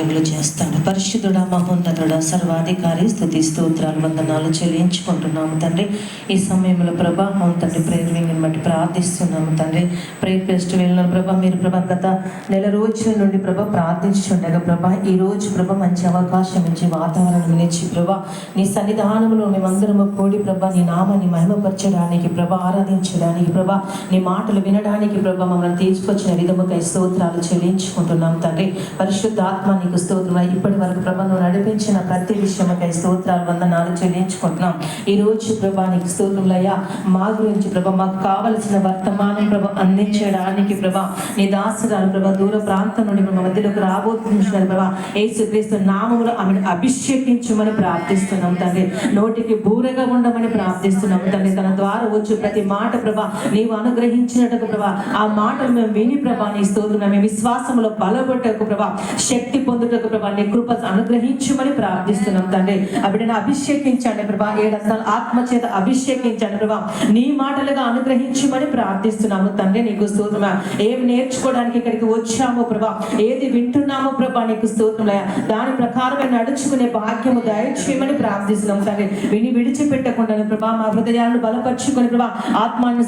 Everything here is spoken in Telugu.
కార్యములు చేస్తాడు. పరిశుద్ధుడా, మహోన్నతుడా, సర్వాధికారి, స్తుతి స్తోత్రాలు వందనాలు చెల్లించుకుంటున్నాము తండ్రి. ఈ సమయంలో ప్రభా అవును తండ్రి, ప్రేయర్ వింగ్ని బట్టి ప్రార్థిస్తున్నాము తండ్రి. ప్రేయర్ ఫెస్టివల్ ప్రభా మీరు ప్రభా గత నెల రోజుల నుండి ప్రభా ప్రార్థించుండగా ప్రభా ఈ రోజు ప్రభా మంచి అవకాశం ఇచ్చి వాతావరణం ఇచ్చి ప్రభా నీ సన్నిధానంలో మేమందరము కూడి ప్రభా నీ నామాన్ని మహిమపరచడానికి ప్రభా ఆరాధించడానికి ప్రభా నీ మాటలు వినడానికి ప్రభా మమ్మల్ని తీసుకొచ్చిన విధముకై స్తోత్రాలు చెల్లించుకుంటున్నాం తండ్రి. పరిశుద్ధాత్మ నీకు స్తోత్రం. ఇప్పటి వరకు ప్రభా నువ్వు నడిపించిన ప్రతి విషయముకై స్తోత్రాలు వందనాలు చెల్లించుకుంటున్నాం. ఈ రోజు ప్రభా నీకు స్తోత్రములయ్యా. మా గురించి ప్రభా మాకు కావలసిన వర్తమానం ప్రభా అందించడానికి ప్రభా నీ దాసురాలు ప్రభా దూర ప్రాంతం నుండి ప్రభా మధ్యలోకి రాబోతున్నారు ప్రభా యేసుక్రీస్తు నామములో ఆమెను అభిషేకించమని ప్రార్థిస్తున్నాం తండ్రి. నోటికి బూరగా ఉండమని ప్రార్థిస్తున్నాం తండ్రి. తన ద్వారా వచ్చు ప్రతి మాట ప్రభా నీవు అనుగ్రహించినట్టుకు ప్రభా ఆ మాటలు మేము విని ప్రభా నీ స్తోత్రం మేము విశ్వాసంలో బలపడటకు ప్రభా శక్తి పొందుటకు ప్రభా నీ కృప అనుగ్రహించమని ప్రార్థిస్తున్నాం తండ్రి. అవిడని అభిషేకించండి ప్రభా, 7 అంతల ఆత్మ చేత అభిషేకించండి ప్రభా, నీ మాటలుగా అనుగ్రహించమని ప్రార్థిస్తున్నాము తండ్రి. నీకు స్తోత్రమా. ఏం నేర్చుకోవడానికి ఇక్కడికి వచ్చామో ప్రభా, ఏది వింటున్నామో ప్రభా నీకు స్తోత్రమయ్యా, దాని ప్రకారమే నడుచుకునే భాగ్యము దయచేయమని ప్రార్థిస్తున్నాం తండ్రి. విని విడిచిపెట్టకుండా ప్రభా మా హృదయాలను బలపరుచుకొని ప్రభా ఆత్మాన్ని